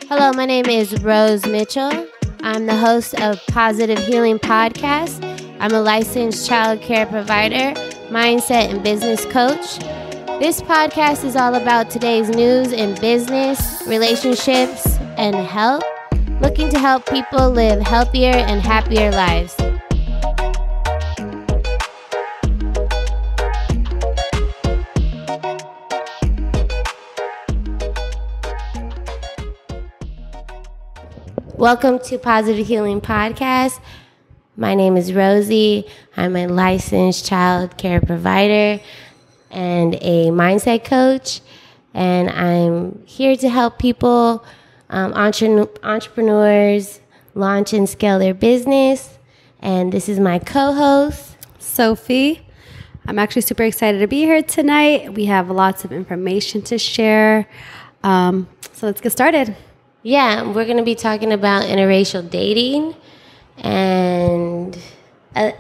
Hello, my name is Rose Mitchell. I'm the host of Positive Healing Podcast. I'm a licensed child care provider, mindset, and business coach. This podcast is all about today's news in business, relationships, and health, looking to help people live healthier and happier lives. Welcome to Positive Healing Podcast. My name is Rosie. I'm a licensed child care provider and a mindset coach. And I'm here to help people, entrepreneurs, launch and scale their business. And this is my co-host, Sophie. I'm actually super excited to be here tonight. We have lots of information to share. So let's get started. Yeah, we're going to be talking about interracial dating and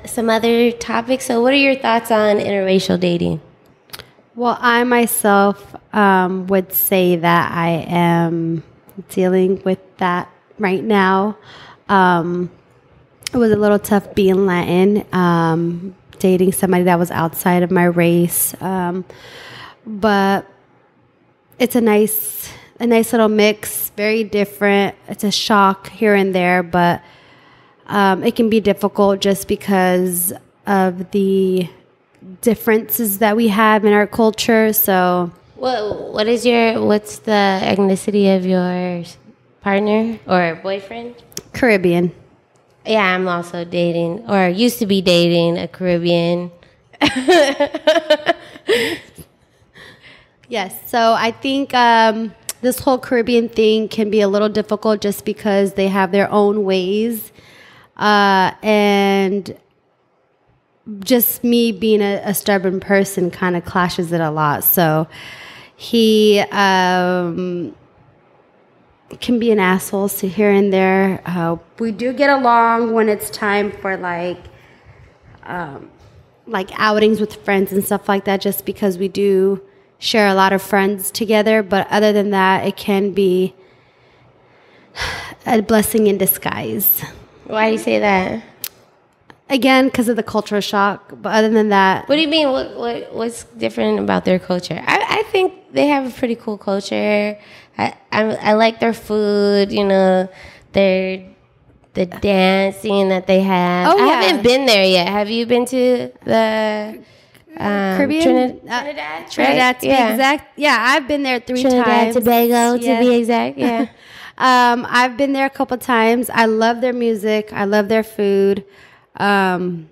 some other topics. So what are your thoughts on interracial dating? Well, I myself would say that I am dealing with that right now. It was a little tough being Latin, dating somebody that was outside of my race. But it's a nice little mix, very different. It's a shock here and there, but it can be difficult just because of the differences that we have in our culture. So, what's the ethnicity of your partner or boyfriend? Caribbean. Yeah, I'm also dating, or used to be dating, a Caribbean. Yes, so I think this whole Caribbean thing can be a little difficult just because they have their own ways. And just me being a stubborn person kind of clashes it a lot. So he can be an asshole to here and there. We do get along when it's time for like outings with friends and stuff like that, just because we do share a lot of friends together. But other than that, it can be a blessing in disguise. Why do you say that? Again, because of the cultural shock. But other than that, what do you mean? What's different about their culture? I think they have a pretty cool culture. I like their food. You know, the dancing that they have. Oh, yeah. I haven't been there yet. Have you been to the Caribbean? Trinidad, to be exact. Yeah, I've been there 3 times. Trinidad, Tobago, to be exact. Yeah. I've been there a couple times. I love their music. I love their food. Their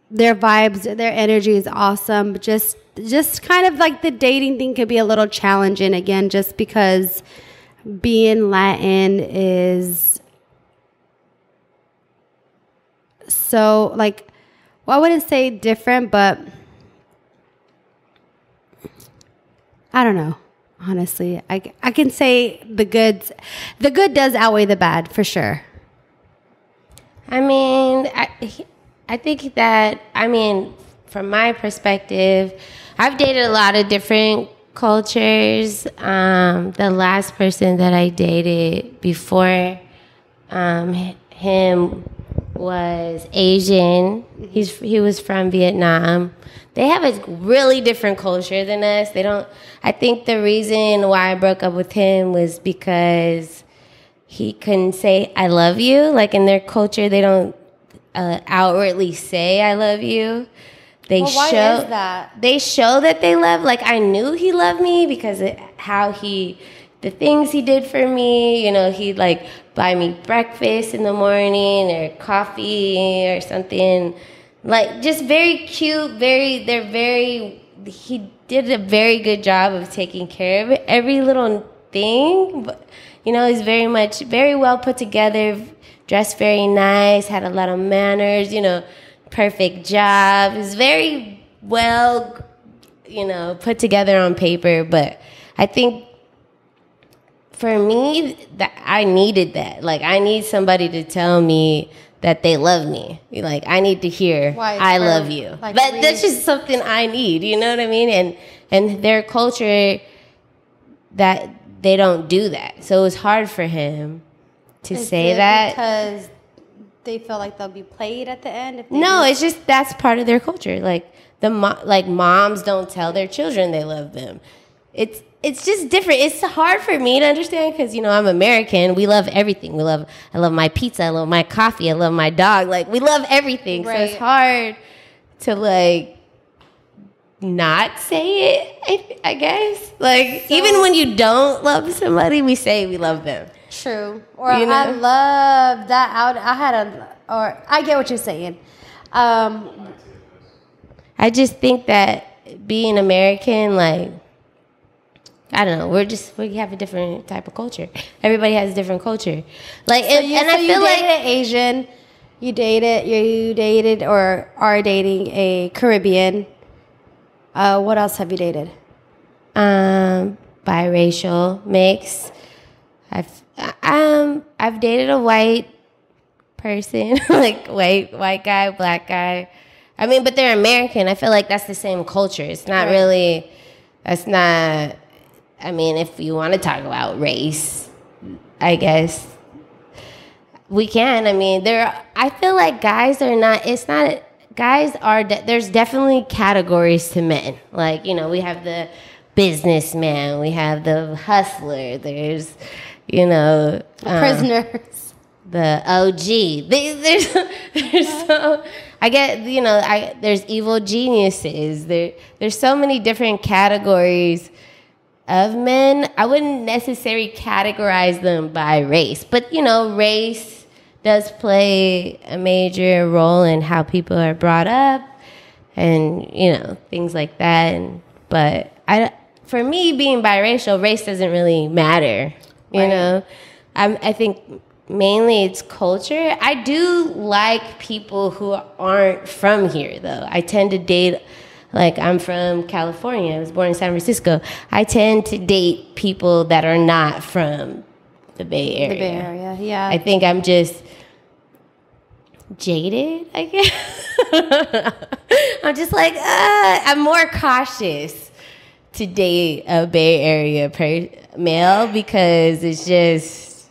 vibes, their energy is awesome. But just kind of like the dating thing could be a little challenging again, just because being Latin is so like, well, I wouldn't say different, but I don't know. Honestly, I can say the good does outweigh the bad for sure. I mean, I think that, from my perspective, I've dated a lot of different cultures. The last person that I dated before him was Asian. He was from Vietnam. They have a really different culture than us. I think the reason why I broke up with him was because he couldn't say I love you. Like in their culture, they don't outwardly say I love you. Why is that? They show that they love. Like I knew he loved me because of the things he did for me. You know, he'd like buy me breakfast in the morning or coffee or something. Like just very cute. He did a very good job of taking care of it, every little thing. But, you know, he's very well put together, dressed very nice, had a lot of manners, you know, perfect job. He's very well, you know, put together on paper. But I think for me, that I needed that. Like, I need somebody to tell me that they love me. Like, I need to hear, I love you. Like, that's just something I need, you know what I mean? And their culture, that they don't do that. So it was hard for him to say that. Because they feel like they'll be played at the end? No, it's just that's part of their culture. Like moms don't tell their children they love them. It's just different. It's hard for me to understand because, you know, I'm American. We love everything. I love my pizza. I love my coffee. I love my dog. Like, we love everything. Right. So it's hard to, like, not say it, I guess. Like, so, even when you don't love somebody, we say we love them. True. Or, you know? I love that. I get what you're saying. I just think that being American, like, I don't know. We have a different type of culture. Everybody has a different culture. Like, so I feel like Asian, you dated or are dating a Caribbean. What else have you dated? Biracial, mix. I've dated a white person, like white guy, black guy. I mean, but they're American. I feel like that's the same culture. It's not really. That's not. I mean, if you want to talk about race, I guess we can. I mean, I feel like guys are not. It's not. Guys are. There's definitely categories to men. Like, you know, we have the businessman. We have the hustler. There's, you know, prisoners. The OG. There's so. I get, you know. There's evil geniuses. There's so many different categories of men. I wouldn't necessarily categorize them by race, but, you know, race does play a major role in how people are brought up and, you know, things like that. But for me, being biracial, race doesn't really matter, you know. I think mainly it's culture. I do like people who aren't from here, though. I tend to date. Like, I'm from California. I was born in San Francisco. I tend to date people that are not from the Bay Area. The Bay Area, yeah. I think I'm just jaded, I guess. I'm just like, I'm more cautious to date a Bay Area male because it's just,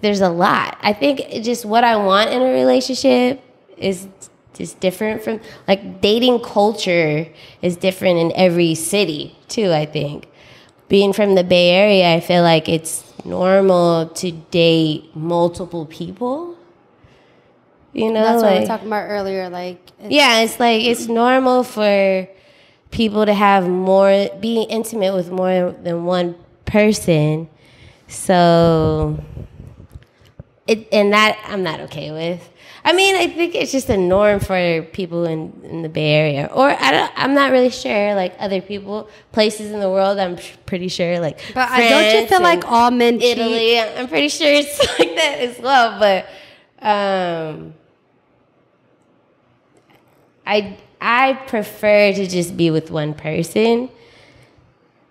there's a lot. I think just what I want in a relationship is just different from, like, dating culture is different in every city too. I think being from the Bay Area, I feel like it's normal to date multiple people, you know. That's what we were talking about earlier, like, it's like it's normal for people to have being intimate with more than one person. So and that I'm not okay with. I mean, I think it's just a norm for people in the Bay Area. Or I'm not really sure, like, other places in the world, I'm pretty sure, like, but France don't you feel like all men Italy, cheat? I'm pretty sure it's like that as well. But I prefer to just be with one person.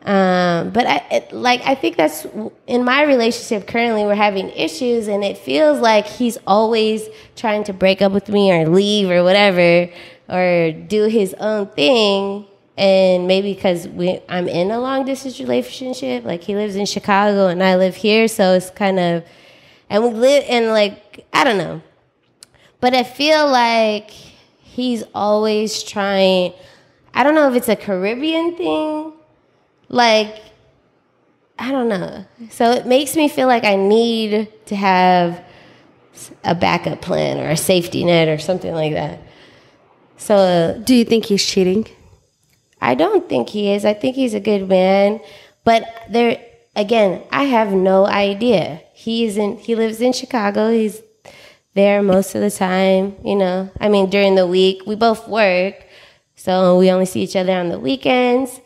But I think that's in my relationship currently. We're having issues, and it feels like he's always trying to break up with me or leave or whatever, or do his own thing. And maybe because I'm in a long distance relationship, like he lives in Chicago and I live here, so it's kind of, and we live in, like, I don't know. But I feel like he's always trying. I don't know if it's a Caribbean thing. Like, I don't know. So it makes me feel like I need to have a backup plan or a safety net or something like that. So do you think he's cheating? I don't think he is. I think he's a good man. But again, I have no idea. He lives in Chicago. He's there most of the time, you know. I mean, during the week, we both work, so we only see each other on the weekends.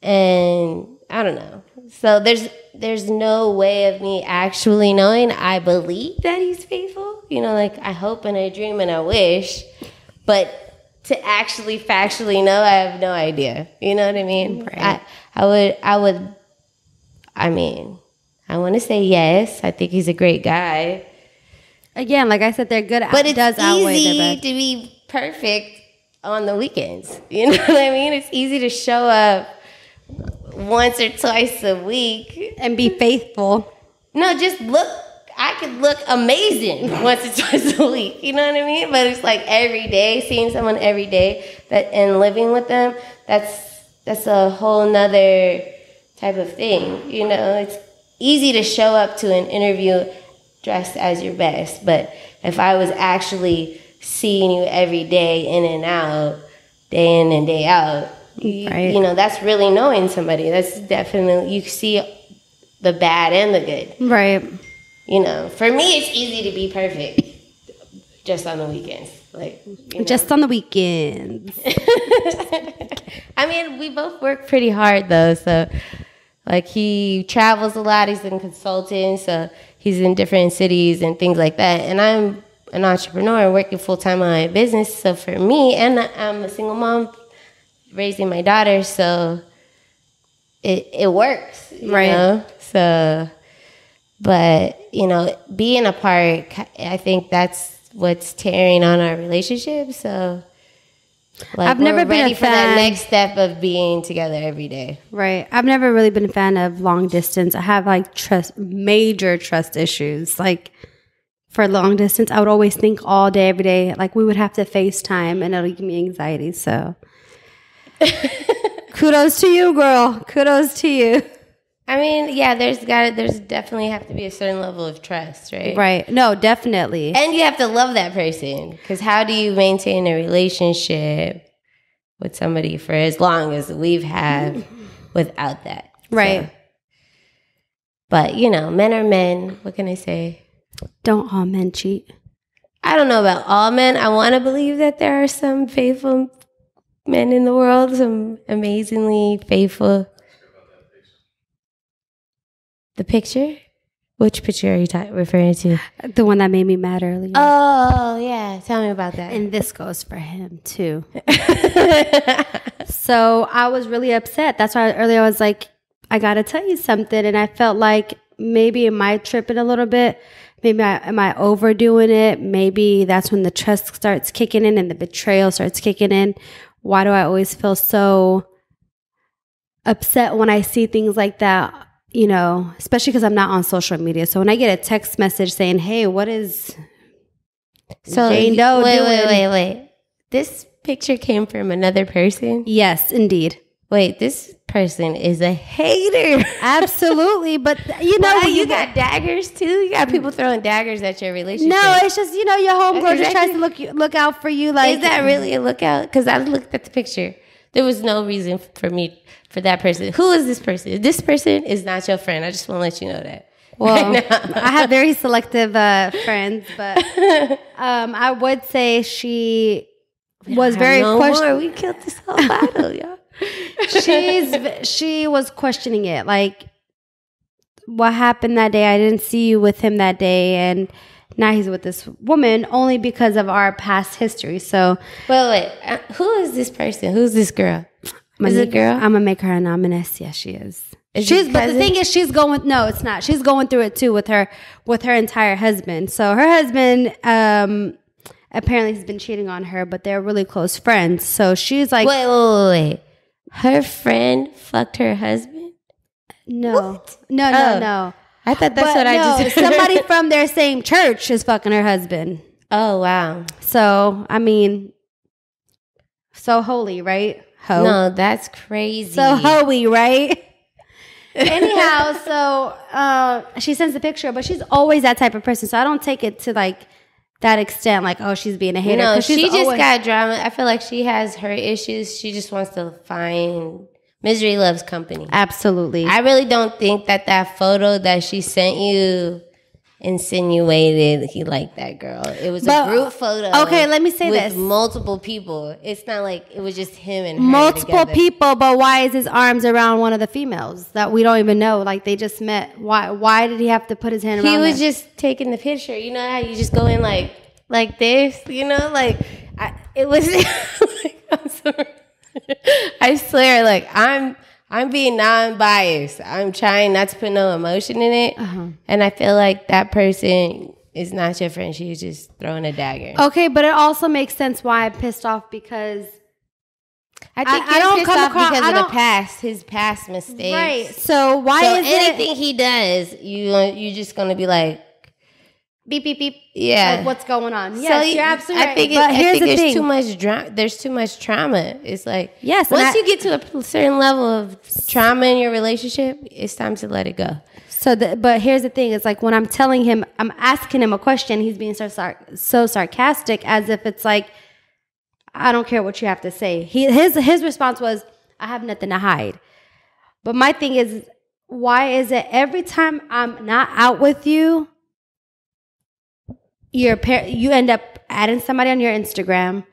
And I don't know. So there's no way of me actually knowing. I believe that he's faithful. You know, like, I hope and I dream and I wish. But to actually factually know, I have no idea. You know what I mean? Right. I want to say yes. I think he's a great guy. Again, like I said, they're good. But it's easy to be perfect on the weekends. You know what I mean? It's easy to show up once or twice a week. And be faithful. No, just look. I could look amazing once or twice a week. You know what I mean? But it's like every day, seeing someone every day and living with them, that's a whole nother type of thing. You know, it's easy to show up to an interview dressed as your best. But if I was actually seeing you every day in and out, day in and day out, you know, that's really knowing somebody. That's definitely, you see the bad and the good. Right. You know, for me, it's easy to be perfect just on the weekends. Like, you know. Just on the weekends. I mean, we both work pretty hard, though. So, like, he travels a lot. He's in consulting. So, he's in different cities and things like that. And I'm an entrepreneur working full-time on my business. So, for me, and I'm a single mom raising my daughter. So, it works. You know? So... But, you know, being apart, I think that's what's tearing on our relationship. So, like, I've never been ready a for that next step of being together every day. Right. I've never really been a fan of long distance. I have like major trust issues. Like for long distance, I would always think all day, every day. Like we would have to FaceTime and it'll give me anxiety. So kudos to you, girl. Kudos to you. I mean, yeah, there's definitely have to be a certain level of trust, right? Right. No, definitely. And you have to love that person, because how do you maintain a relationship with somebody for as long as we've had without that? Right. So, but, you know, men are men. What can I say? Don't all men cheat. I don't know about all men. I want to believe that there are some faithful men in the world, some amazingly faithful. The picture? Which picture are you referring to? The one that made me mad earlier. Oh, yeah. Tell me about that. And this goes for him, too. So I was really upset. That's why earlier I was like, I got to tell you something. And I felt like maybe am I tripping a little bit? Maybe am I overdoing it? Maybe that's when the trust starts kicking in and the betrayal starts kicking in. Why do I always feel so upset when I see things like that? You know, especially because I'm not on social media. So when I get a text message saying, hey, what is Jane Doe doing? Wait. This picture came from another person? Yes, indeed. Wait, this person is a hater. Absolutely. But, you know. Wow, you got daggers, too? You got people throwing daggers at your relationship. No, it's just, you know, your homegirl just tries to look out for you. Like, is that really a lookout? Because I looked at the picture. There was no reason for that person. Who is this person? This person is not your friend. I just want to let you know that. Well, I have very selective friends, but I would say she was very questioning. We killed this whole battle, y'all. She was questioning it, like what happened that day. I didn't see you with him that day, and now he's with this woman only because of our past history. So, wait. Who is this person? Who's this girl? Is it a girl? I'm gonna make her anonymous. Yes, she is. But the thing is, she's going. No, it's not. She's going through it too with her entire husband. So her husband apparently has been cheating on her, but they're really close friends. So she's like, wait. Her friend fucked her husband? No, what? No. I thought that's what I just heard. Somebody from their same church is fucking her husband. Oh, wow. So, I mean, so holy, right? No, that's crazy. So holy, right? Anyhow, so she sends the picture, but she's always that type of person. So I don't take it to like that extent, like, oh, she's being a hater. No, she just got drama. I feel like she has her issues. She just wants to find... Misery loves company. Absolutely. I really don't think that photo that she sent you insinuated he liked that girl. It was a group photo. Okay, let me say with multiple people. It's not like it was just him and her multiple together. People, but why is his arms around one of the females that we don't even know? Like they just met. Why did he have to put his hand around her? He was just taking the picture. You know how you just go in like this? You know, like it was like, I'm sorry. I swear, like I'm being non-biased. I'm trying not to put no emotion in it, and I feel like that person is not your friend. She's just throwing a dagger. Okay, but it also makes sense why I'm pissed off because I think you're pissed off because of the past, his past mistakes. Right. So why is anything he does, you're just gonna be like, beep beep beep. Yeah. Like, what's going on? Yes, you're absolutely right. I think there's too much drama. There's too much trauma. It's like, yes, once you get to a certain level of trauma in your relationship, it's time to let it go. So, but here's the thing: it's like when I'm telling him, I'm asking him a question, he's being so sarcastic, as if it's like, I don't care what you have to say. His response was, I have nothing to hide. But my thing is, why is it every time I'm not out with you, you end up adding somebody on your Instagram?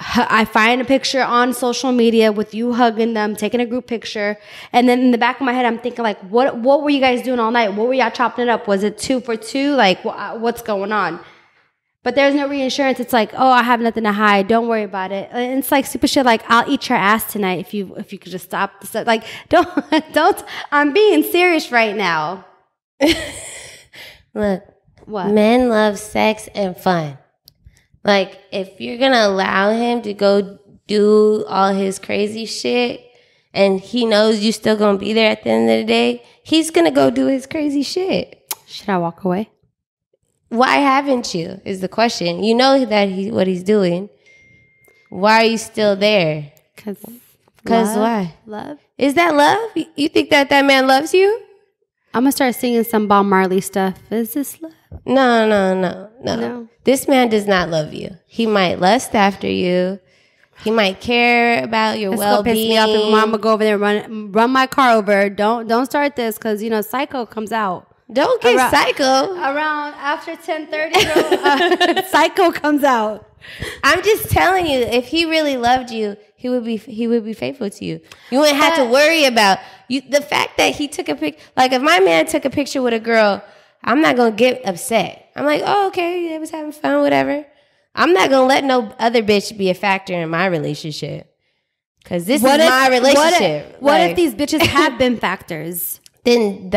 I find a picture on social media with you hugging them, taking a group picture, and then in the back of my head, I'm thinking like, what were you guys doing all night? What were y'all chopping it up? Was it 2 for 2? Like, what's going on? But there's no reassurance. It's like, oh, I have nothing to hide. Don't worry about it. And it's like super shit. Like, I'll eat your ass tonight if you could just stop. Like, don't. I'm being serious right now. Look, what? Men love sex and fun. Like, if you're gonna allow him to go do all his crazy shit, and he knows you still gonna be there at the end of the day, he's gonna go do his crazy shit. Should I walk away? Why haven't you, is the question. You know that what he's doing. Why are you still there? Because why? Love? Is that love? You think that man loves you? I'm going to start singing some Bob Marley stuff. Is this love? No. This man does not love you. He might lust after you. He might care about your well-being. Piss me off if Mama go over there and run my car over. Don't start this because, Psycho comes out. Don't get psycho. Around after 10:30, Psycho comes out. I'm just telling you, if he really loved you, he would be faithful to you. You wouldn't have to worry about you. The fact that he took a pic, like if my man took a picture with a girl, I'm not gonna get upset. I'm like, oh, okay, they was having fun, whatever. I'm not gonna let no other bitch be a factor in my relationship because this is my relationship. What if these bitches have been factors? Then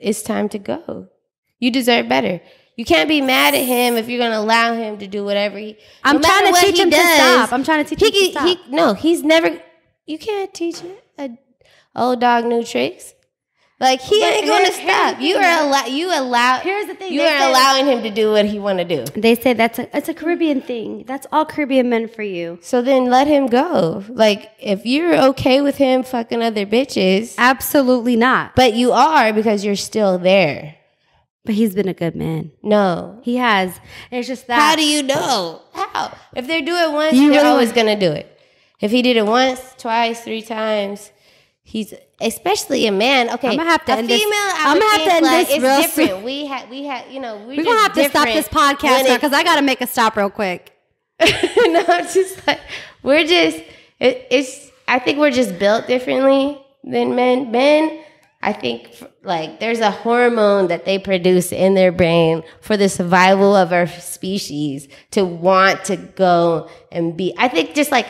it's time to go. You deserve better. You can't be mad at him if you're going to allow him to do whatever I'm trying to teach him to stop. I'm trying to teach him to stop. No, he's never... You can't teach a old dog new tricks. Like, he ain't going to stop. Here's the thing. You are allowing him to do what he want to do. They say it's a Caribbean thing. That's all Caribbean men for you. So then let him go. Like, if you're okay with him fucking other bitches... Absolutely not. But you are because you're still there. But he's been a good man. No. He has. It's just that... How do you know? How? If they do it once, they're always going to do it. If he did it once, twice, 3 times... He's especially a man. Okay, I'm gonna have to end this. I'm gonna have to end this. It's different. We had, we're gonna have to stop this podcast now because I gotta make a stop real quick. No, it's just like I think we're just built differently than men. Men, I think like there's a hormone that they produce in their brain for the survival of our species to want to go and be. I think just like.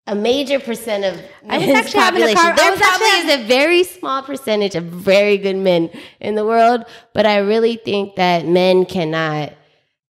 A major percent of men's population. There probably is a very small percentage of very good men in the world, but I really think that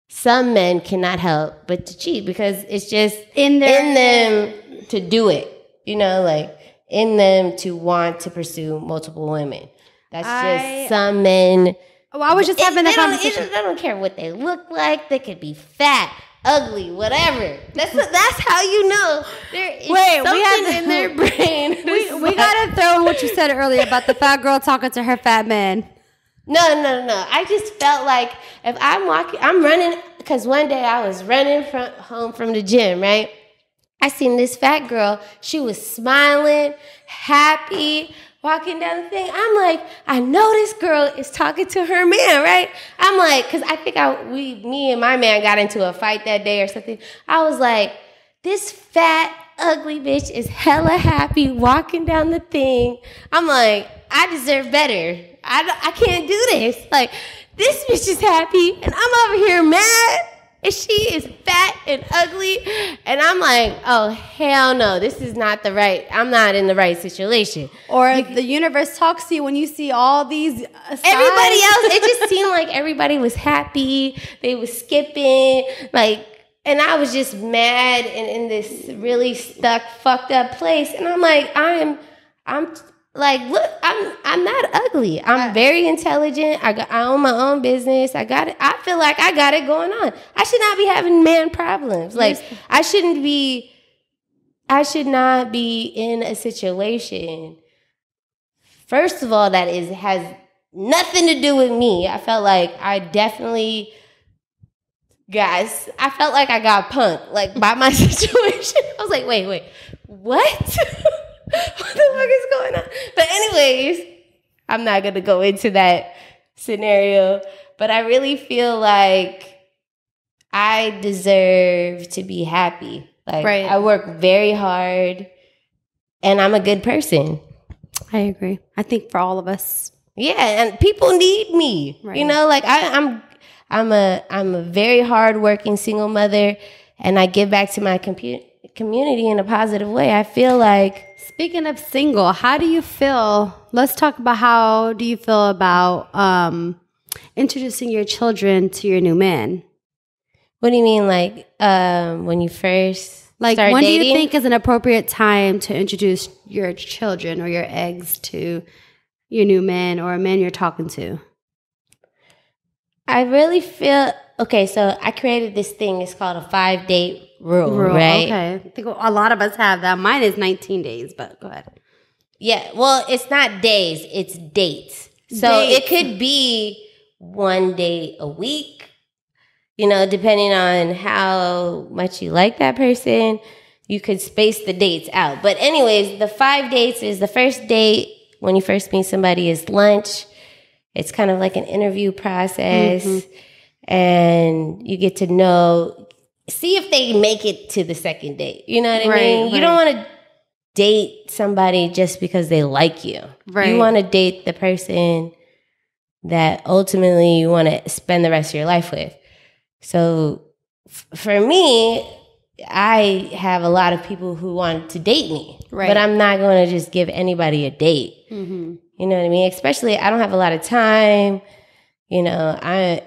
some men cannot help but to cheat because it's just in them to do it. Like in them to want to pursue multiple women. That's just some men. Well, I was just having that conversation. I don't care what they look like. They could be fat, ugly, whatever. That's how you know there is something in their brain. We gotta throw in what you said earlier about the fat girl talking to her fat man. No. I just felt like if I'm running because one day I was running home from the gym, right? I seen this fat girl. She was smiling, happy, walking down the thing. I'm like, I know this girl is talking to her man, right? I'm like, because I think me and my man got into a fight that day or something. I was like, this fat, ugly bitch is hella happy walking down the thing. I'm like, I deserve better. I can't do this. Like, this bitch is happy, and I'm over here mad. And she is fat and ugly. And I'm like, oh, hell no. This is not I'm not in the right situation. Or the universe talks to you when you see all these signs. Everybody else, it just seemed like everybody was happy. They was skipping. Like, And I was just mad and in this really stuck, fucked up place. And I'm like, I'm like, look, I'm not ugly. I'm very intelligent. I own my own business. I got it. I feel like I got it going on. I should not be having man problems. Like, I should not be in a situation, first of all, that has nothing to do with me. I felt like I definitely, guys, I felt like I got punked, like, by my situation. I was like, wait, what? What the fuck is going on? But anyways, I'm not going to go into that scenario. But I really feel like I deserve to be happy. Like, right. I work very hard, and I'm a good person. I agree. I think for all of us. Yeah, and people need me. Right. You know, like I'm a very hardworking single mother, and I give back to my community in a positive way. I feel like. Speaking of single, how do you feel? Let's talk about how do you feel about introducing your children to your new man? What do you mean, like when you first like start when dating? do you think is an appropriate time to introduce your children or your eggs to your new man or a man you're talking to? I really feel okay. So I created this thing. It's called a 5-date rule, right? Okay, I think a lot of us have that. Mine is 19 days, but go ahead. Yeah, well, it's not days; it's dates. So it could be 1 date a week. You know, depending on how much you like that person, you could space the dates out. But anyways, the 5 dates is the first date when you first meet somebody is lunch. It's kind of like an interview process. Mm-hmm. And you get to know, see if they make it to the second date. You know what I mean? Right. You don't want to date somebody just because they like you. Right. You want to date the person that ultimately you want to spend the rest of your life with. So for me, I have a lot of people who want to date me, right. But I'm not going to just give anybody a date. Mm-hmm. You know what I mean? Especially, I don't have a lot of time. You know, I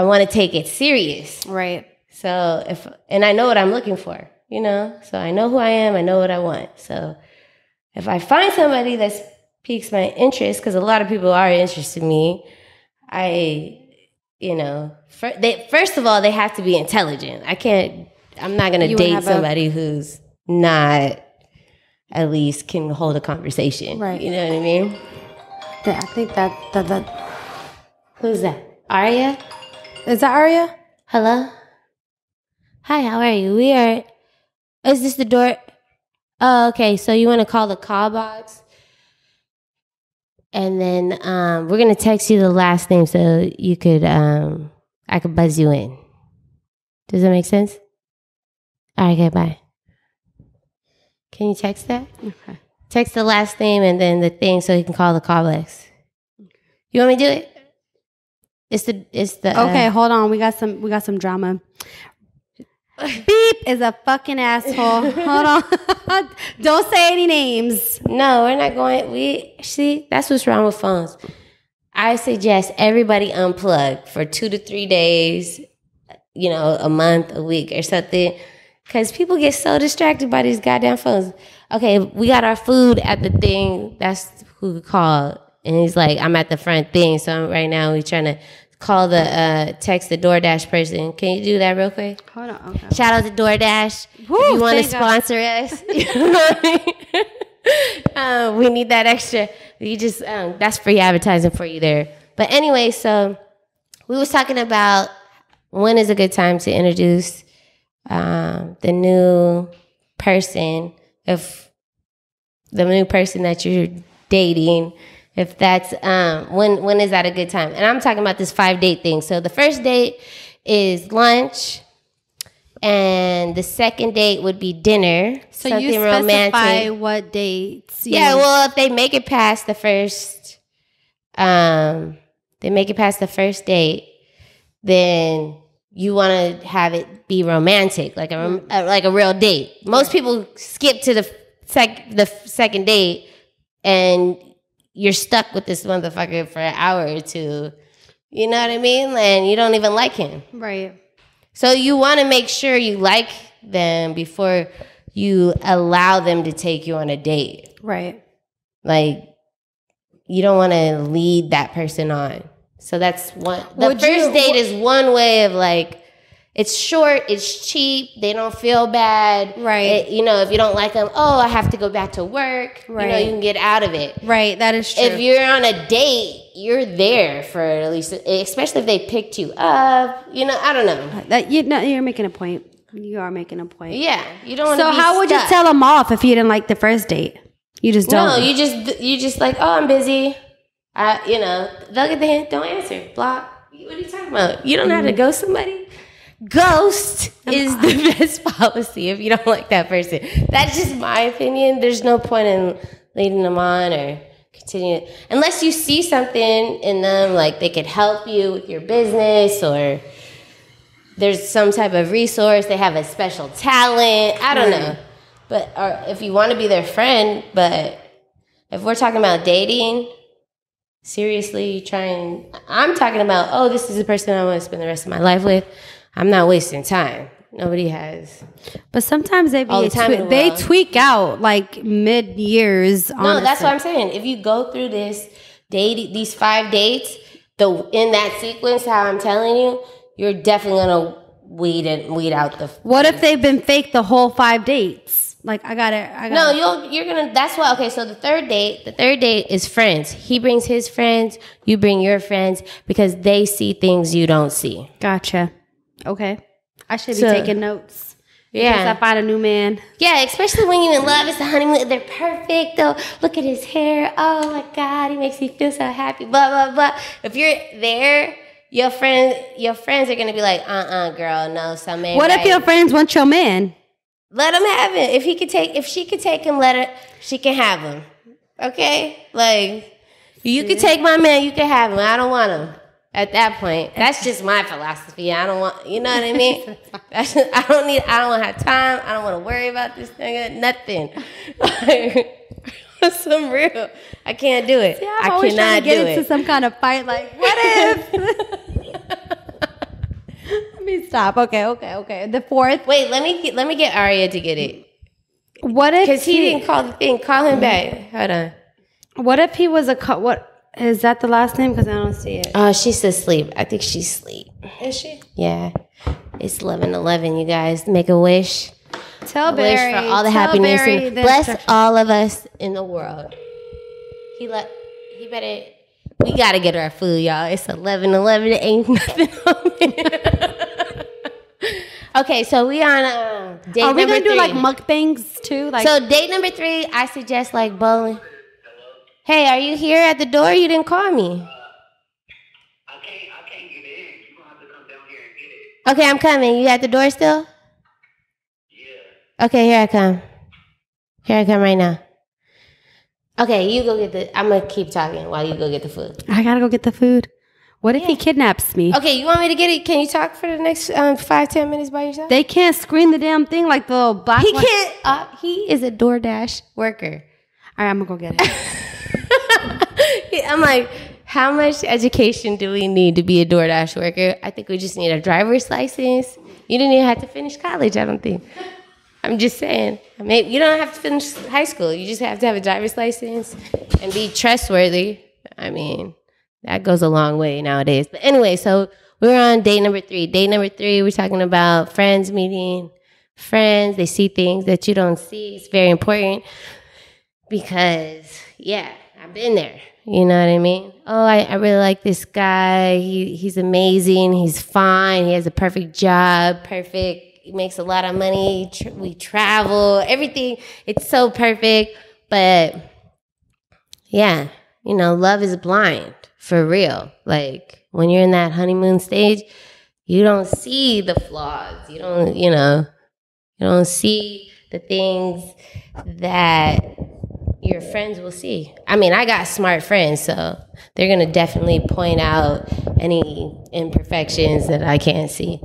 want to take it serious. Right. So and I know what I'm looking for, you know? So I know who I am. I know what I want. So if I find somebody that piques my interest, because a lot of people are interested in me, you know, first of all, they have to be intelligent. I'm not going to date somebody who's not, at least can hold a conversation. Right. You know what I mean? Yeah, I think that. Who's that? Aria? Is that Aria? Hello? Hi, how are you? Is this the door? Oh, okay. So you want to call the call box? And then we're going to text you the last name so you could, I could buzz you in. Does that make sense? All right, okay, bye. Can you text that? Okay. Text the last name and then the thing so you can call the callbacks. You want me to do it? It's the. Okay, hold on. We got some drama. Beep is a fucking asshole. Hold on. Don't say any names. No, we're not going. See, that's what's wrong with phones. I suggest everybody unplug for 2 to 3 days, you know, a month, a week or something. Because people get so distracted by these goddamn phones. Okay, we got our food at the thing. That's who called. And he's like, I'm at the front thing. So right now we're trying to call text the DoorDash person. Can you do that real quick? Hold on. Okay. Shout out to DoorDash. Woo, if you want to sponsor us. You know what I mean? We need that extra. You just, that's free advertising for you there. But anyway, so we was talking about when is a good time to introduce the new person, if the new person that you're dating, if that's when is that a good time? And I'm talking about this 5-date thing. So the first date is lunch, and the second date would be dinner. So something you specify romantic. What dates? Yeah, well, if they make it past the first, date, then you want to have it be romantic, like a real date. Most people skip to the second date, and you're stuck with this motherfucker for an hour or two. You know what I mean? And you don't even like him. Right. So you want to make sure you like them before you allow them to take you on a date. Right. Like, you don't want to lead that person on. So that's one. The first date is one way of like, it's short, it's cheap, they don't feel bad. Right. If you don't like them, I have to go back to work. Right. You can get out of it. Right, that is true. If you're on a date, you're there for at least, especially if they picked you up. I don't know. You're making a point. You are making a point. Yeah, you don't want to be So how would you tell them off if you didn't like the first date? You just don't. No, you just like, I'm busy. They'll get the hint, don't answer. Block. What are you talking about? You don't know how to ghost somebody? Ghost is the best policy if you don't like that person. That's just my opinion. There's no point in leading them on or continuing. Unless you see something in them, like they could help you with your business or there's some type of resource. They have a special talent. I don't know. Or if you want to be their friend, but if we're talking about dating, seriously I'm talking about, this is the person I want to spend the rest of my life with. I'm not wasting time. Nobody has. But sometimes they tweak out like mid-years. No, that's what I'm saying. If you go through these 5 dates, in that sequence, how I'm telling you, you're definitely gonna weed out the. What if they've been fake the whole 5 dates? Like I got it. No, you're gonna. That's why. Okay, so the third date is friends. He brings his friends. You bring your friends because they see things you don't see. Gotcha. Okay. I should be taking notes. Yeah. If I find a new man. Yeah, especially when you're in love. It's the honeymoon. They're perfect, though. Look at his hair. Oh, my God. He makes me feel so happy. Blah, blah, blah. If you're there, your friends are going to be like, girl, no, some man. What if your friends want your man? Let him have it. If she could take him, she can have him. Okay? Like, you could take my man, you can have him. I don't want him. At that point, that's just my philosophy. I don't want, you know what I mean? I don't have time. I don't want to worry about this thing. Nothing. Some real. I can't do it. Yeah, I cannot get into some kind of fight. Like, what if? Let me stop. Okay. The fourth. Wait, let me get Arya to get it. What if? Because he didn't call the thing. Call him back. Hold on. What if he was what? Is that the last name? Because I don't see it. Oh, she's asleep. I think she's asleep. Is she? Yeah. It's 11:11, you guys. Make a wish. Tell Barry. Wish for all the happiness. And bless all of us in the world. We got to get our food, y'all. It's 11:11. Ain't nothing on it. Okay, so we on date number 3. Are we going to do like mukbangs too? So date number 3, I suggest like bowling. Hey, are you here at the door? You didn't call me. I can't get in. You're going to have to come down here and get it. Okay, I'm coming. You at the door still? Yeah. Okay, here I come. Here I come right now. Okay, you go get I'm going to keep talking while you go get the food. I got to go get the food. What if he kidnaps me? Okay, you want me to get it? Can you talk for the next 5-10 minutes by yourself? They can't screen the damn thing like the little black He can't. He is a DoorDash worker. All right, I'm going to go get it. I'm like, how much education do we need to be a DoorDash worker? I think we just need a driver's license. You didn't even have to finish college, I don't think. I'm just saying. You don't have to finish high school. You just have to have a driver's license and be trustworthy. I mean, that goes a long way nowadays. But anyway, so we're on date number 3. Date number 3, we're talking about friends meeting friends. They see things that you don't see. It's very important because, I've been there. You know what I mean? Oh, I really like this guy. He's amazing. He's fine. He has a perfect job. Perfect. He makes a lot of money. We travel. Everything. It's so perfect. But, love is blind. For real. Like, when you're in that honeymoon stage, you don't see the flaws. You don't see the things that your friends will see. I mean, I got smart friends, so they're going to definitely point out any imperfections that I can't see.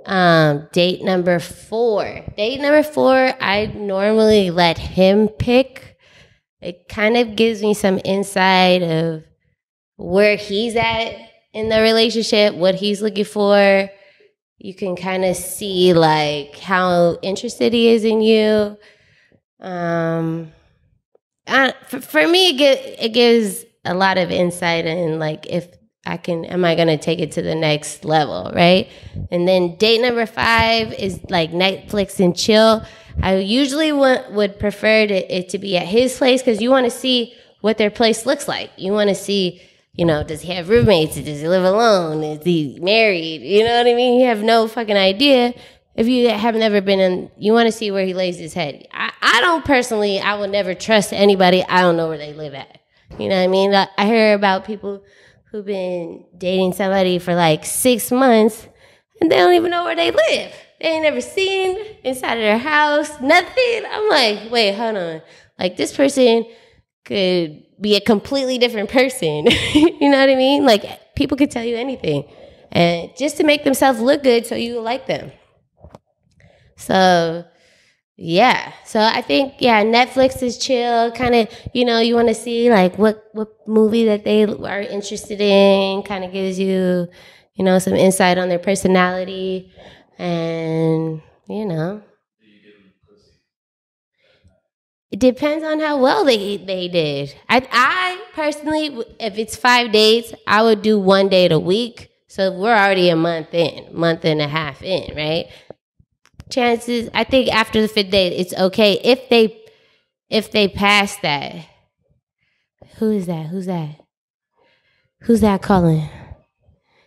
Date number 4. Date number 4, I normally let him pick. It kind of gives me some insight of where he's at in the relationship, what he's looking for. You can kind of see like how interested he is in you. For me, it gives a lot of insight in like if am I gonna take it to the next level, right? And then date number 5 is like Netflix and chill. I usually would prefer it to be at his place because you want to see what their place looks like. You want to see, does he have roommates? Does he live alone? Is he married? You know what I mean? You have no fucking idea. If you have never been in, you want to see where he lays his head. I don't personally, I would never trust anybody. I don't know where they live at. You know what I mean? I hear about people who've been dating somebody for like 6 months and they don't even know where they live. They ain't never seen inside of their house, nothing. I'm like, wait, hold on. Like this person could be a completely different person. You know what I mean? Like people could tell you anything. And just to make themselves look good so you like them. So, yeah. So I think, Netflix is chill. Kind of, you want to see like what movie that they are interested in. Kind of gives you, some insight on their personality. And, it depends on how well they did. I personally, if it's 5 dates, I would do 1 date a week. So we're already a month and a half in, right? Chances, I think after the 5th date, it's okay if they pass that. Who is that? Who's that calling?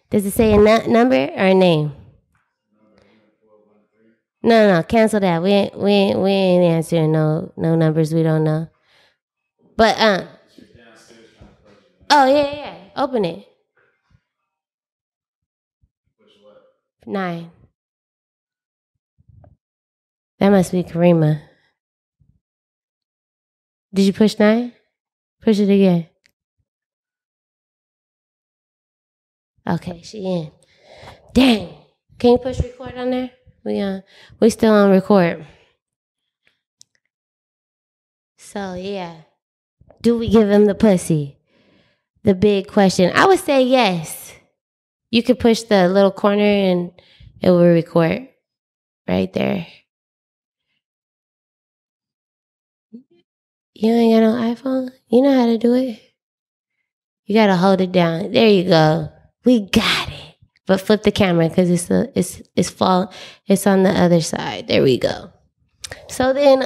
Does it say a number or a name? No, cancel that. We ain't answering no numbers we don't know. But oh yeah. Open it. 9. That must be Karima. Did you push 9? Push it again. Okay, she in. Dang. Can you push record on there? We still on record. So yeah. Do we give him the pussy? The big question. I would say yes. You could push the little corner and it will record right there. You ain't got no iPhone? You know how to do it? You got to hold it down. There you go. We got it. But flip the camera because it's on the other side. There we go. So then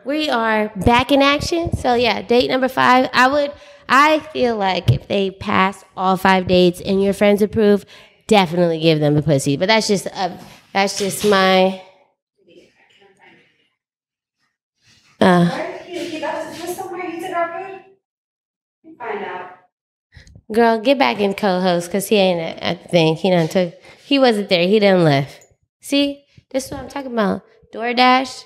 we are back in action. So yeah, date number 5. I feel like if they pass all 5 dates and your friends approve, definitely give them the pussy. But that's just my. Find out. Girl, get back in co-host because he ain't at the thing. He wasn't there. He done left. See, this is what I'm talking about. DoorDash.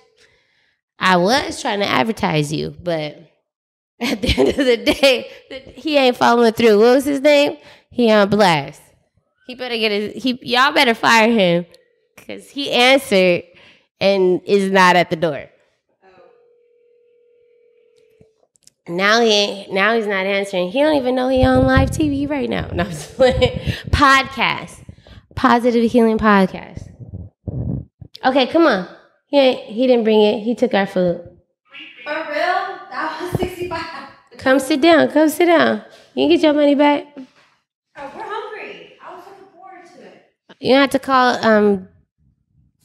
I was trying to advertise you, but at the end of the day, he ain't following through. What was his name? He on blast. He better y'all better fire him because he answered and is not at the door. Now he's not answering. He don't even know he on live TV right now. No, I'm just playing. Podcast. Positive Healing Podcast. Okay, come on. He didn't bring it. He took our food. For real? That was 65. Come sit down. You can get your money back. Oh, we're hungry. I was looking forward to it. You have to call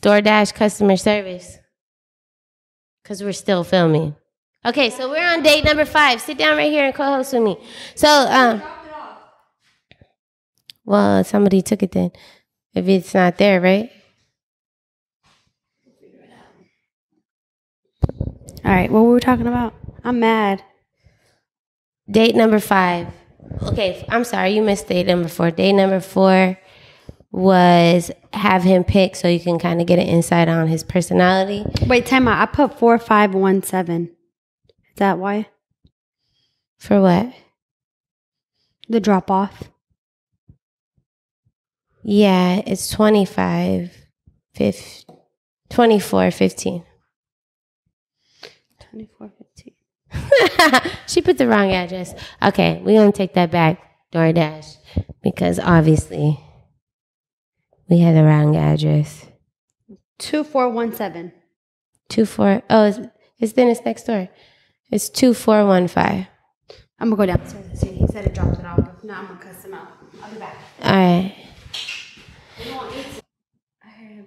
DoorDash customer service because we're still filming. Okay, so we're on date number 5. Sit down right here and co-host with me. So, dropped it off. Well, somebody took it then. If it's not there, right? All right, what were we talking about? I'm mad. Date number 5. Okay, I'm sorry, you missed date number 4. Date number 4 was have him pick so you can kind of get an insight on his personality. Wait, time out. I put 4517. Is that why? For what? The drop off. Yeah, it's 2415. 2415. She put the wrong address. Okay, we're going to take that back, DoorDash, because obviously We had the wrong address. 2417. 24. Oh, it's next door. It's 2415. I'm gonna go downstairs and see. He said it dropped it off. Now I'm gonna cuss him out. I'll be back. All right. I heard him.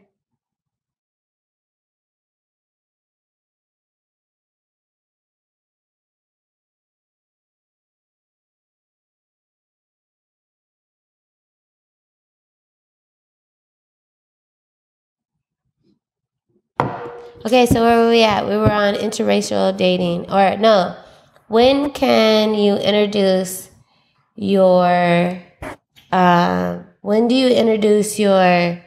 Okay, so where were we at? We were on interracial dating. Or no, when can you introduce your when do you introduce your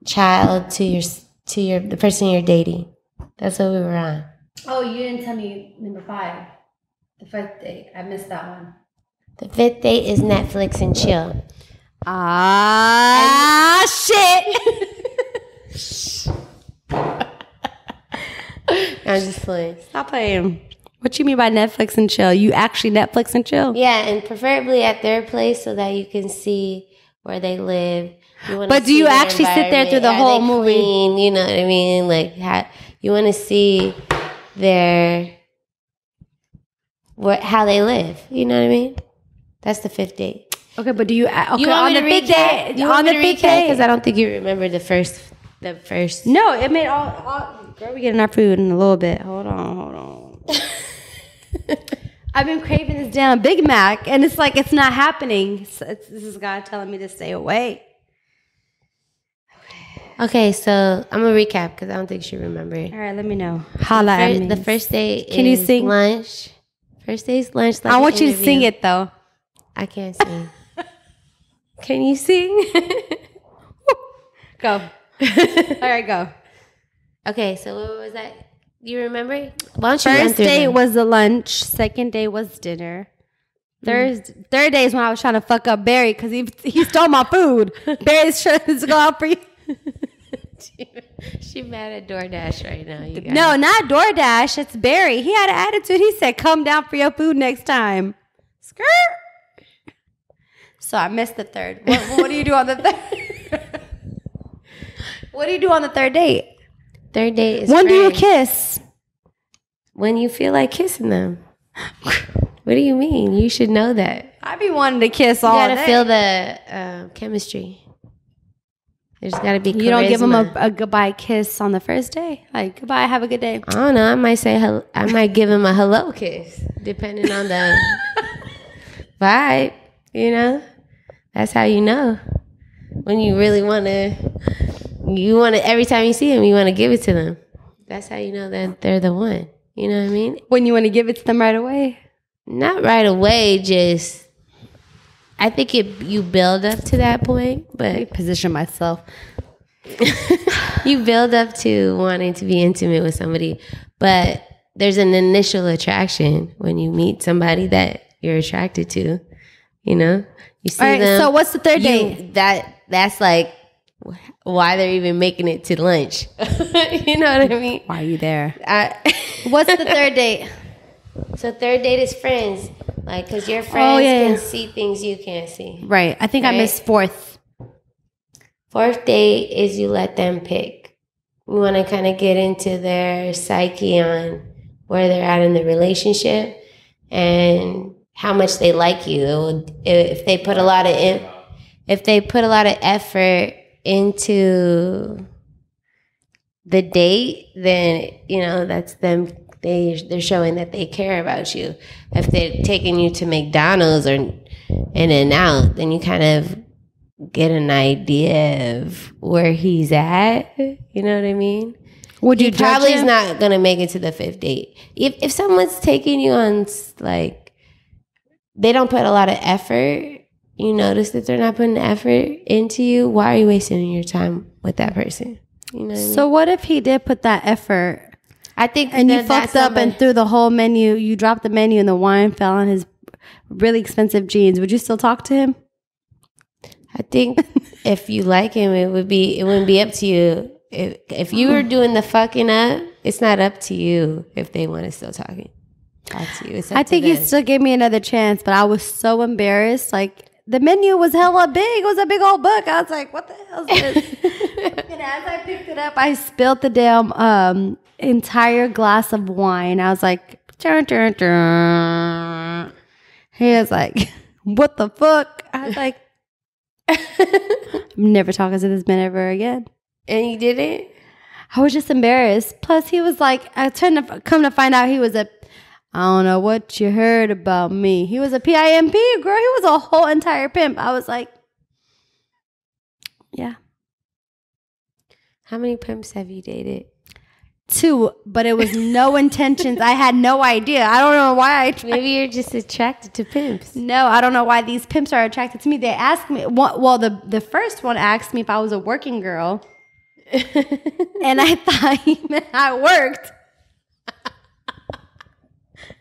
child to the person you're dating? That's what we were on. Oh, you didn't tell me number 5. The 5th date. I missed that one. The 5th date is Netflix and chill. Ah, shit. I'm just playing. Stop playing. What you mean by Netflix and chill? You actually Netflix and chill? Yeah, and preferably at their place so that you can see where they live. But do you actually sit there through the whole movie? Clean, you know what I mean? Like, you want to see how they live. You know what I mean? That's the 5th date. Okay, but do you? Okay, you want on me the to 5th day? You want me to recap? Because I don't think you remember the first. No, it made all. Girl, we getting our food in a little bit. Hold on. I've been craving this damn Big Mac, and it's like it's not happening. This is God telling me to stay away. Okay, so I'm gonna recap because I don't think she remembered. All right, let me know. Holla at me. The first day Can you sing? Lunch. First day is lunch. Like I want you to sing it though. I can't sing. Can you sing? Go. All right, go. Okay, so what was that? You remember? Why don't you First day was the lunch. Second day was dinner. Third day is when I was trying to fuck up Barry because he stole my food. Barry's trying to go out for you. She mad at DoorDash right now. No, not DoorDash. It's Barry. He had an attitude. He said, "Come down for your food next time." Skirt. So I missed the third. What do you do on the third? What do you do on the third date? Third date is when do you kiss? When you feel like kissing them. What do you mean? You should know that. I be wanting to kiss all day. You gotta feel the chemistry. There's gotta be charisma. You don't give them a goodbye kiss on the first day? Like, goodbye, have a good day. I don't know. I might give him a hello kiss, depending on the vibe, you know? That's how you know. When you really want to, every time you see him, you want to give it to them. That's how you know that they're the one. You know what I mean? When you want to give it to them right away? Not right away, just, I think you build up to that point, but. I position myself. You build up to wanting to be intimate with somebody, but there's an initial attraction when you meet somebody that you're attracted to, you know? You see them. So what's the third date? That's like why they're even making it to lunch. You know what I mean? Why are you there? What's the third date? So third date is friends. Like, because your friends can see things you can't see. Right. I think I missed fourth. Fourth date is you let them pick. We want to kind of get into their psyche on where they're at in the relationship and how much they like you. If they put a lot of effort into the date, then that's them. They're showing that they care about you. If they're taking you to McDonald's or In-N-Out, then you kind of get an idea of where he's at. You know what I mean? Would you probably judge him? is not gonna make it to the fifth date. If someone's taking you on, like, they don't put a lot of effort, you notice that they're not putting effort into you, why are you wasting your time with that person? You know what I mean? So what if he did put that effort? I think and you fucked up and threw the whole menu, you dropped the menu and the wine fell on his really expensive jeans. Would you still talk to him? I think if you like him, it wouldn't be up to you. If you were doing the fucking up, it's not up to you if they want to still talk to you. It's up I think to he them. still gave me another chance, but I was so embarrassed. Like, the menu was hella big. It was a big old book. I was like, what the hell is this? And as I picked it up, I spilled the damn entire glass of wine. I was like, dun, dun, dun. He was like, what the fuck? I was like, I'm never talking to this man ever again. And you didn't? I was just embarrassed. Plus, he was like, I turned to come to find out he was a, I don't know what you heard about me. He was a PIMP, girl. He was a whole entire pimp. I was like, yeah. How many pimps have you dated? 2, but it was no intentions. I had no idea. I don't know why I tried. Maybe you're just attracted to pimps. No, I don't know why these pimps are attracted to me. They asked me, well, the first one asked me if I was a working girl. And I thought he meant I worked.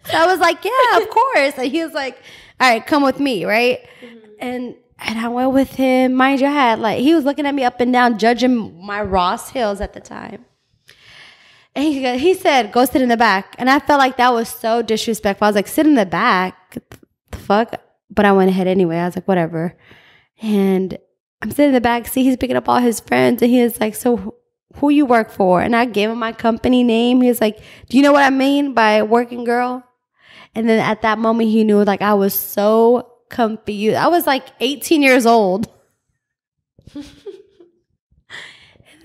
So I was like, yeah, of course. And he was like, all right, come with me, right? Mm-hmm. And I went with him. Mind you, I had he was looking at me up and down, judging my Ross Hills at the time. And he said, go sit in the back. And I felt like that was so disrespectful. I was like, sit in the back? The fuck? But I went ahead anyway. I was like, whatever. And I'm sitting in the back. See, he's picking up all his friends. And he was like, so who you work for? And I gave him my company name. He was like, do you know what I mean by working girl? And then at that moment, he knew I was so confused. I was 18 years old. And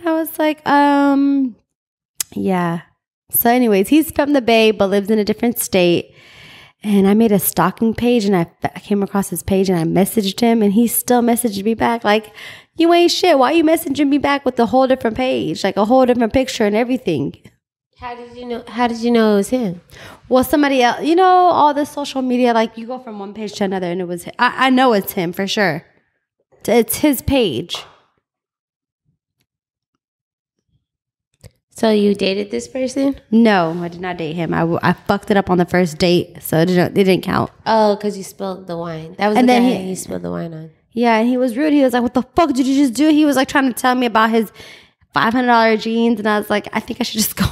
I was like, yeah. So anyways, he's from the Bay, but lives in a different state. And I made a stalking page, and I came across his page, and I messaged him, and he still messaged me back you ain't shit. Why you messaging me back with a whole different page, a whole different picture and everything? How did you know it was him? Well, somebody else, all this social media, you go from one page to another, and it was him. I know it's him for sure. It's his page. So you dated this person? No, I did not date him. I fucked it up on the first date, so it didn't count. Oh, because you spilled the wine. That was the guy you spilled the wine on. Yeah, and he was rude. He was like, what the fuck did you just do? He was trying to tell me about his $500 jeans, and I was like, I think I should just go.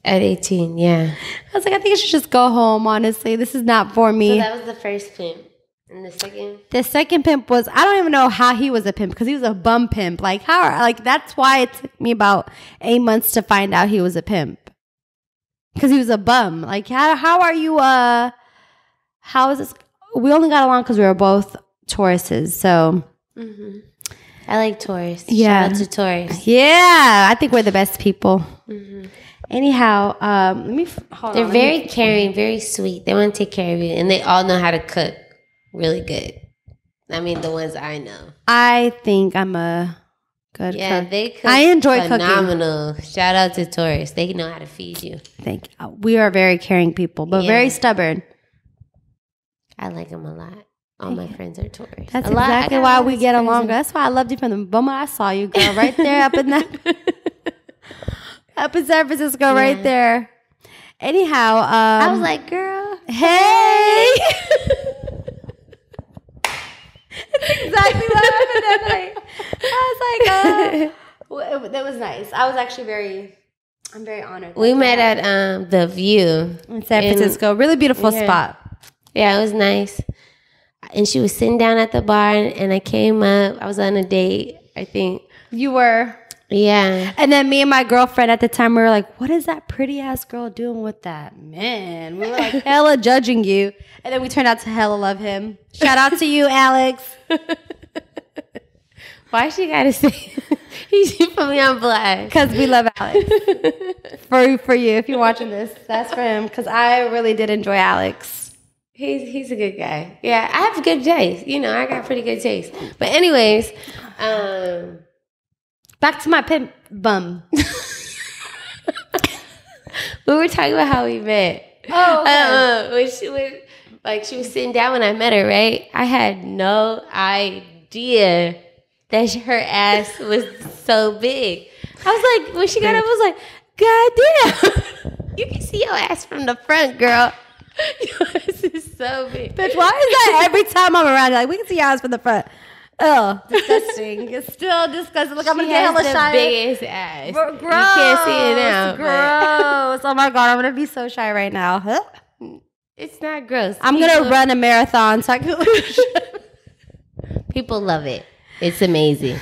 At 18, yeah. I was like, I think I should just go home, honestly. This is not for me. So that was the first pimp. And the second? The second pimp was, I don't even know how he was a pimp, because he was a bum pimp. That's why it took me about 8 months to find out he was a pimp. Because he was a bum. How are you, how is this? We only got along because we were both Tauruses, so. Mm-hmm. I like Taurus. Yeah. Shout out to Taurus. Yeah, I think we're the best people. Mm-hmm. Anyhow, They're very caring, very sweet. They want to take care of you, and they all know how to cook really good. I mean, the ones I know. I think I'm a good cook. Yeah, they cook. I enjoy phenomenal. cooking. Shout out to Taurus. They know how to feed you. Thank you. We are very caring people, but very stubborn. I like them a lot. All my friends are Taurus. That's exactly why we get along. That's why I loved you from the moment I saw you, girl. Right there up in that. Up in San Francisco, right there. Anyhow, I was like, girl, hey. That's exactly what happened that night. I was like, that was nice. I was actually I'm very honored. We met at The View in San Francisco. Really beautiful spot. Yeah, it was nice. And she was sitting down at the bar, and I came up. I was on a date, I think. You were? Yeah. And then me and my girlfriend at the time, we were like, what is that pretty ass girl doing with that man? We were like hella judging you. And then we turned out to hella love him. Shout out to you, Alex. Why she gotta say he put me on blast? Because we love Alex. for you, if you're watching this, that's for him. Because I really did enjoy Alex. He's a good guy. Yeah, I have good taste. I got pretty good taste. But anyways, back to my pimp bum. We were talking about how we met. Oh, okay. She was sitting down when I met her, right? I had no idea that her ass was so big. I was like, when she got up, I was like, God damn. You can see your ass from the front, girl. Your ass is so big. Bitch, why is that every time I'm around? Like, we can see your ass from the front. Oh, disgusting. It's still disgusting. Look, I'm going to get hella shy. Biggest ass. Gross. You can't see it now. Gross. Oh, my God. I'm going to be so shy right now. Huh? It's not gross. I'm going to run a marathon so I can... People love it. It's amazing.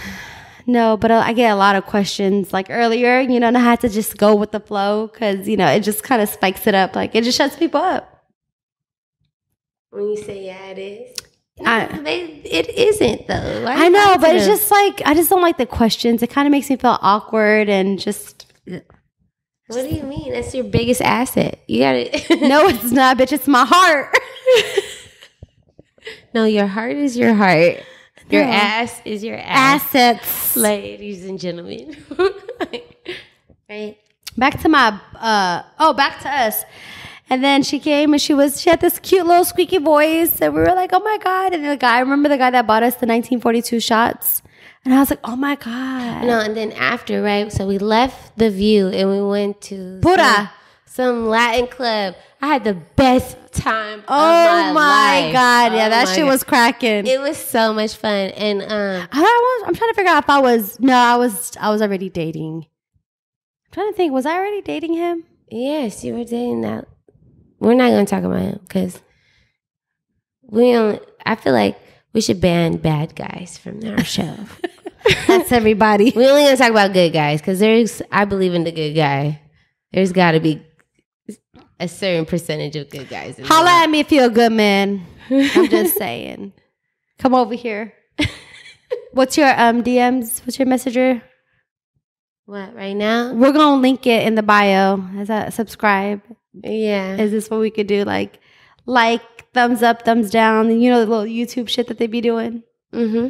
No, but I get a lot of questions. Like earlier, you know, and I had to just go with the flow because, you know, it just kind of spikes it up. Like it just shuts people up. When you say, yeah, it is. It isn't, though. I know, but it's just like, I just don't like the questions. It kind of makes me feel awkward and just... What do you mean? That's your biggest asset. You got it. No, it's not, bitch. It's my heart. No, your heart is your heart. Your ass is your ass. Assets. Ladies and gentlemen. Right? Back to my, back to us. And then she came and she had this cute little squeaky voice. And we were like, oh my God. And I remember the guy that bought us the 1942 shots. And I was like, oh my God. No, and then after, right? So we left the View and we went to some Latin club. I had the best time of my life. God. Yeah, that shit was cracking. It was so much fun. And I'm trying to figure out if I was already dating. I'm trying to think, was I already dating him? Yes, you were dating that. We're not going to talk about him because I feel like we should ban bad guys from our show. That's everybody. We only gonna talk about good guys because I believe in the good guy. There's got to be a certain percentage of good guys. Holla at me if you're a good man. I'm just saying. Come over here. What's your DMs? What's your messenger? What right now? We're gonna link it in the bio. Is that subscribe? Yeah. Is this what we could do? Like, thumbs up, thumbs down. You know the little YouTube shit that they be doing. Mm-hmm.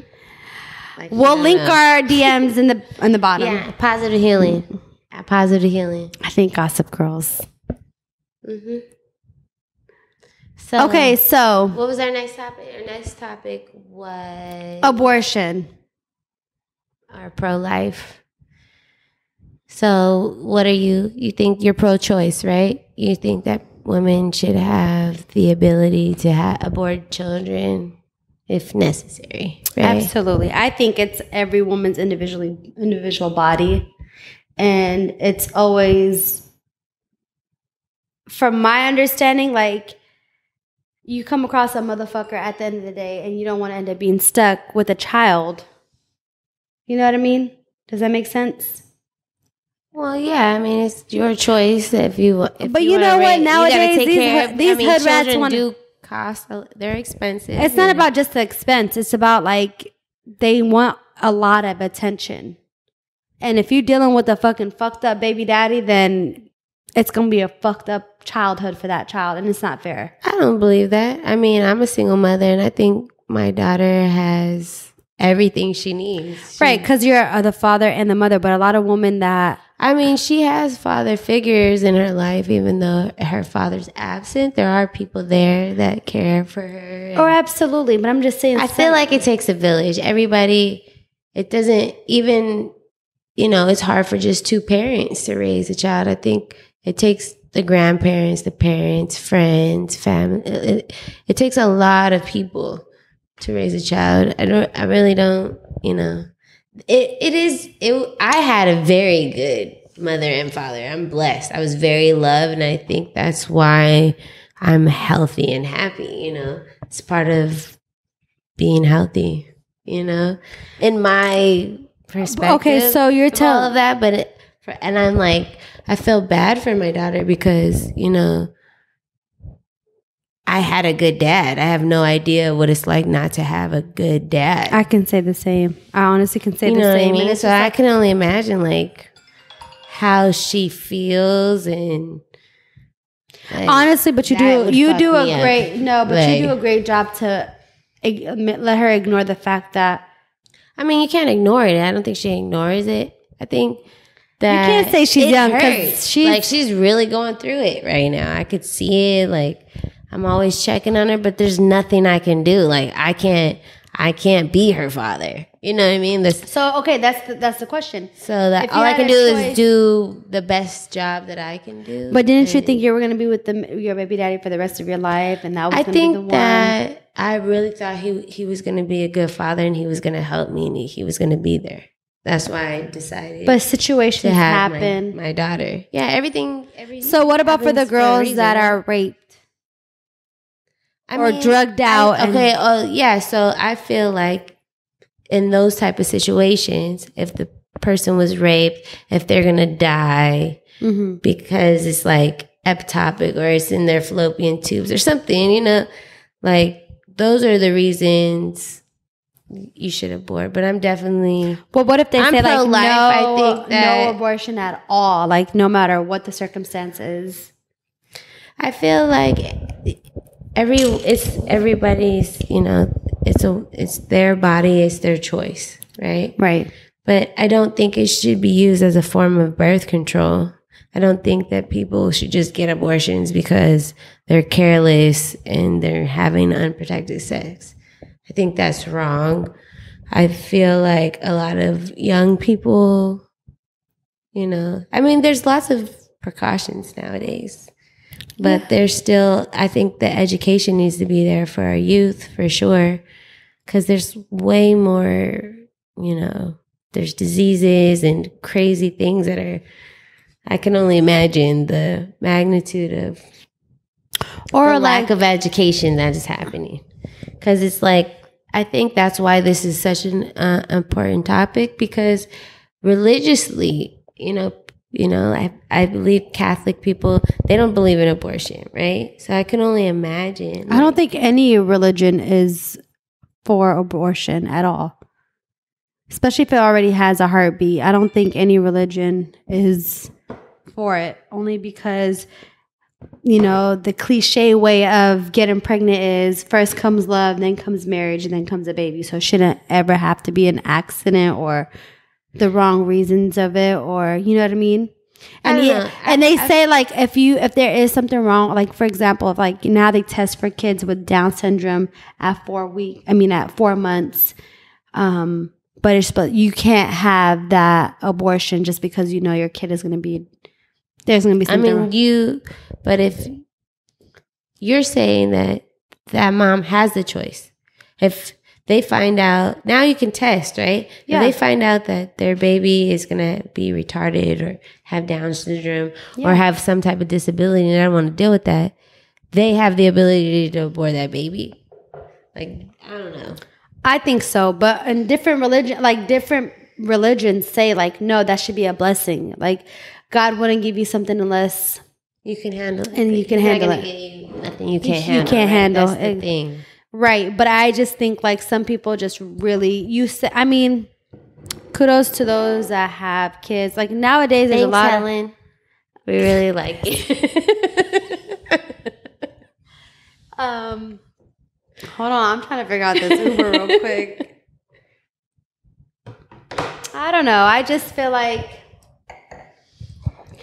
We'll link our DMs in the bottom. Yeah, positive healing. Positive healing. I think Gossip Girls. Mm-hmm. So what was our next topic? Our next topic was abortion. Or pro-life. So what are you think you're pro-choice, right? You think that women should have the ability to abort children if necessary, right? Absolutely. I think it's every woman's individual body. And it's always, from my understanding, like, you come across a motherfucker at the end of the day and you don't want to end up being stuck with a child. You know what I mean? Does that make sense? Well, yeah. I mean, it's your choice if you. But you know what? Nowadays, these hood rats want to cost. They're expensive. It's not about just the expense. It's about like they want a lot of attention. And if you're dealing with a fucking fucked up baby daddy, then it's going to be a fucked up childhood for that child. And it's not fair. I don't believe that. I mean, I'm a single mother and I think my daughter has everything she needs. Right. Because you're the father and the mother. But a lot of women that... I mean, she has father figures in her life, even though her father's absent. There are people there that care for her. Oh, absolutely. But I'm just saying... I feel like it takes a village. Everybody, it doesn't even... You know, it's hard for just two parents to raise a child. I think it takes the grandparents, the parents, friends, family. It takes a lot of people to raise a child. I really don't, you know. I had a very good mother and father. I'm blessed. I was very loved, and I think that's why I'm healthy and happy, you know. It's part of being healthy, you know. In my perspective. Okay, so you're telling all of that, and I'm like, I feel bad for my daughter because, you know, I had a good dad. I have no idea what it's like not to have a good dad. I can say the same. I honestly can say the same. What I mean? So I can only imagine like how she feels and. Like, honestly, but you do a great job to let her ignore the fact that. I mean, you can't ignore it. I don't think she ignores it. I think that you can't say she's young because she's really going through it right now. I could see it. Like, I'm always checking on her, but there's nothing I can do. Like, I can't be her father. You know what I mean? That's the question. So that all I can do is do the best job that I can do. But didn't you think you were going to be with your baby daddy for the rest of your life, and that was going to be the one? That I really thought he was going to be a good father, and he was going to help me, and he was going to be there. That's why I decided. But situations happen. My daughter, yeah, everything. So what about for the girls that are raped? drugged out. So I feel like in those type of situations, if the person was raped, if they're going to die because it's like ectopic or it's in their fallopian tubes or something, you know, like those are the reasons you should abort. But I'm definitely... Well, what if they say like I think no abortion at all, like no matter what the circumstances? I feel like it's everybody's, you know, it's their body, it's their choice, right? Right. But I don't think it should be used as a form of birth control. I don't think that people should just get abortions because they're careless and they're having unprotected sex. I think that's wrong. I feel like a lot of young people, you know, I mean, there's lots of precautions nowadays, but there's still, I think the education needs to be there for our youth for sure, because there's way more, you know, there's diseases and crazy things that are, I can only imagine the magnitude of or lack of education that is happening. Because it's like, I think that's why this is such an important topic, because religiously, you know, I believe Catholic people, they don't believe in abortion, right? So I can only imagine. I don't think any religion is for abortion at all, especially if it already has a heartbeat. I don't think any religion is for it, only because, you know, the cliche way of getting pregnant is first comes love, then comes marriage, and then comes a baby. So it shouldn't ever have to be an accident or the wrong reasons of it, or, you know what I mean? And they say like if there is something wrong, like for example, if like now they test for kids with Down syndrome at 4 months, but you can't have that abortion just because you know your kid is going to be, there's going to be something wrong. But if you're saying that mom has the choice, if they find out, now you can test, right? Yeah. If they find out that their baby is going to be retarded or have Down syndrome or have some type of disability and they don't want to deal with that, they have the ability to abort that baby. Like, I don't know. I think so. But in different religions say like, no, that should be a blessing. Like, God wouldn't give you something unless you can handle it. And you can handle it. Nothing you can't handle. You can't handle. That's the thing. Right. But I just think like some people just really kudos to those that have kids. Like nowadays there's a lot Helen. We really like it. Hold on, I'm trying to figure out this Uber real quick. I don't know. I just feel like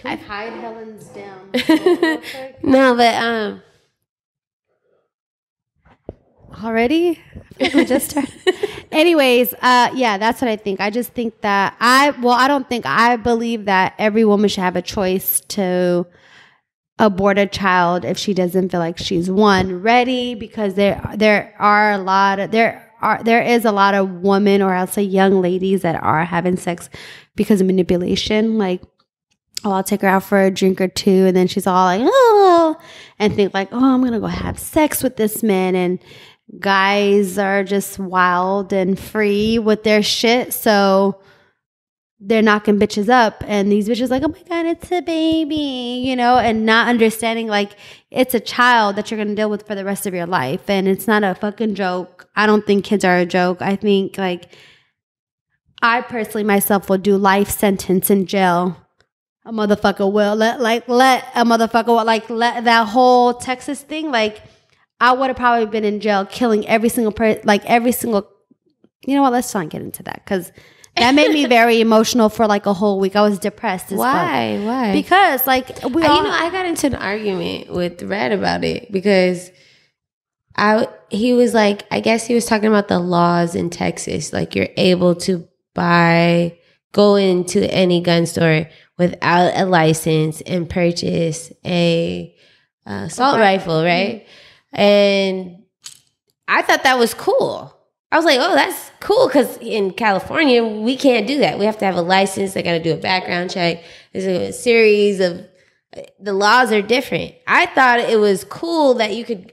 I've hide Helen's down. No, but already? We just started. Anyways, yeah, that's what I think. I just think that I believe that every woman should have a choice to abort a child if she doesn't feel like she's ready, because there is a lot of women, or I'll say young ladies, that are having sex because of manipulation. Like, oh, I'll take her out for a drink or two, and then she's all like, oh, and think like, oh, I'm gonna go have sex with this man. And guys are just wild and free with their shit, so they're knocking bitches up, and these bitches like, oh my God, it's a baby, you know, and not understanding like it's a child that you're going to deal with for the rest of your life, and it's not a fucking joke. I don't think kids are a joke. I think like I personally myself will do life sentence in jail. A motherfucker will let that whole Texas thing, like I would have probably been in jail killing every single person, you know what, let's not get into that, because that made me very emotional for like a whole week. I was depressed as fuck. Why? Because like I got into an argument with Red about it, because he was like, I guess he was talking about the laws in Texas. Like you're able to go into any gun store without a license and purchase a assault rifle, right? Mm-hmm. And I thought that was cool. I was like, oh, that's cool, because in California, we can't do that. We have to have a license. They got to do a background check. There's a series of, the laws are different. I thought it was cool that you could,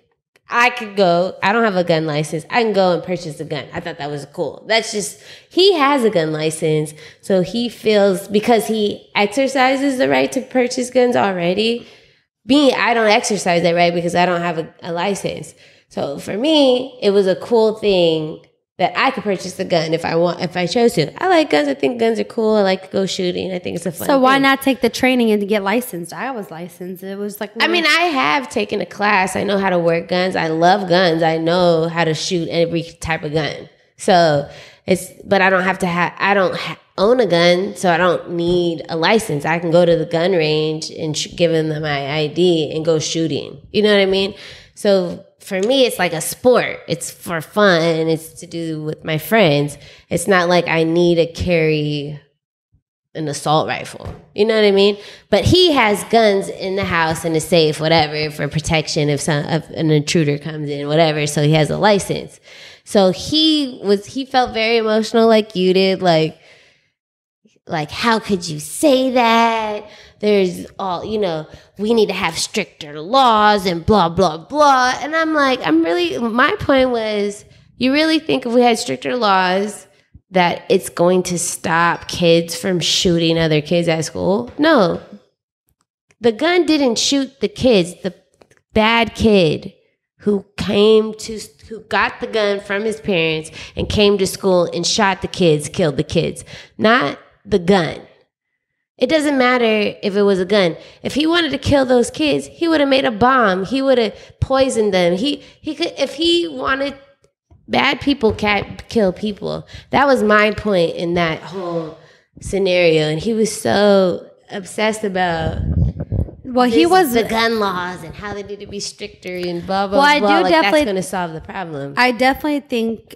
I could go. I don't have a gun license. I can go and purchase a gun. I thought that was cool. That's just, he has a gun license. So he feels, because he exercises the right to purchase guns already. Me, I don't exercise that right because I don't have a license. So for me, it was a cool thing that I could purchase a gun if I chose to. I like guns. I think guns are cool. I like to go shooting. I think it's a fun So why thing. not take the training and get licensed? I was licensed. It was like, I mean, I have taken a class. I know how to work guns. I love guns. I know how to shoot every type of gun. So but I don't have to own a gun, so I don't need a license. I can go to the gun range and give them my ID and go shooting. You know what I mean? So for me, it's like a sport. It's for fun. It's to do with my friends. It's not like I need to carry an assault rifle. You know what I mean? But he has guns in the house, in the safe, whatever, for protection if an intruder comes in, whatever. So he has a license. So he felt very emotional like you did. Like, how could you say that? There's all, we need to have stricter laws and blah, blah, blah. And I'm like, my point was, you really think if we had stricter laws that it's going to stop kids from shooting other kids at school? No. The gun didn't shoot the kids. The bad kid who got the gun from his parents and came to school and shot the kids, killed the kids, not the gun. It doesn't matter if it was a gun. If he wanted to kill those kids, he would have made a bomb. He would have poisoned them. He could, if he wanted, bad people can't kill people. That was my point in that whole scenario. And he was so obsessed about the gun laws and how they need to be stricter and blah, blah, blah. That's going to solve the problem. I definitely think,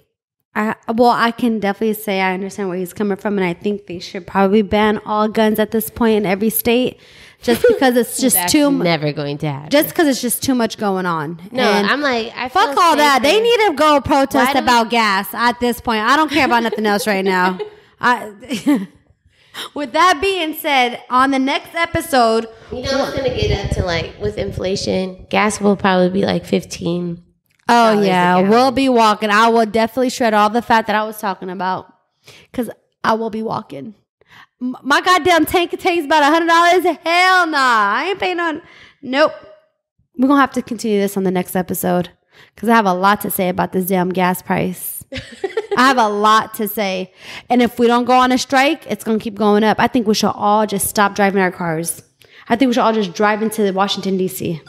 I can definitely say I understand where he's coming from, and I think they should probably ban all guns at this point in every state, just because it's just never going to happen. Just because it's just too much going on. No, and I'm like, fuck all that. They need to go protest about gas at this point. I don't care about nothing else right now. With that being said, on the next episode, it's going to get up to with inflation, gas will probably be like 15. Oh, yeah. We'll be walking. I will definitely shred all the fat that I was talking about because I will be walking. My goddamn tank takes about $100. Hell nah. I ain't paying on. Nope. We're going to have to continue this on the next episode because I have a lot to say about this damn gas price. I have a lot to say. And if we don't go on a strike, it's going to keep going up. I think we should all just stop driving our cars. I think we should all just drive into Washington, D.C.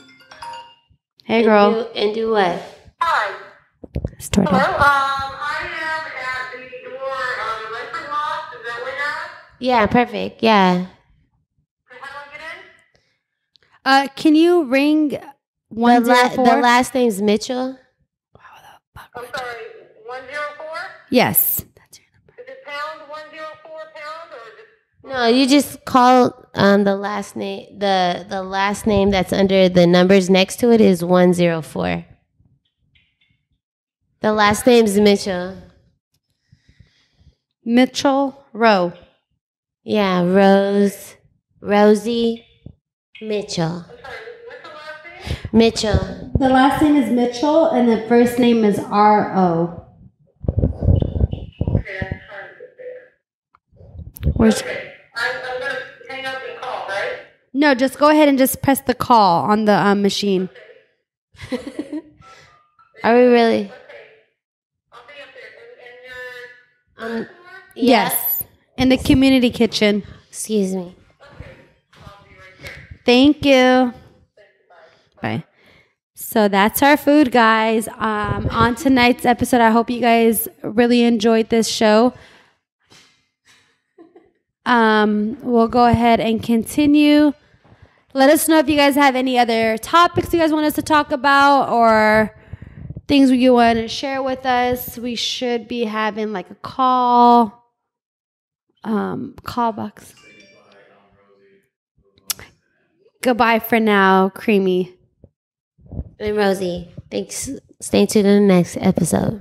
Hey, girl. And do what? Hi. Start Hello. off. I am at the door of the electric loft. Is that where you're at? Yeah, perfect. Yeah. How do I get in? Can you ring 104? The last name's Mitchell. I'm sorry, 104? Yes. That's your number. Is it pound 104 pound or just? No, you just call the last name. The last name that's under the numbers next to it is 104. The last name's Mitchell. Mitchell Rowe. Yeah, Rosie Mitchell. I'm sorry, what's the last name? Mitchell. The last name is Mitchell, and the first name is R.O. Okay, I'm trying to get there. Where's? Okay, I'm going to hang up and call, right? No, just go ahead and just press the call on the machine. Are we really? Okay. I'll be up there. And you're... Yeah. Yes, in the community kitchen. Excuse me. Okay. I'll be right there. Thank you. Bye. So that's our food, guys. On tonight's episode, I hope you guys really enjoyed this show. We'll go ahead and continue. Let us know if you guys have any other topics you guys want us to talk about or things you want to share with us. We should be having like a call box. Goodbye for now, Creamy. And Rosie, thanks. Stay tuned in the next episode.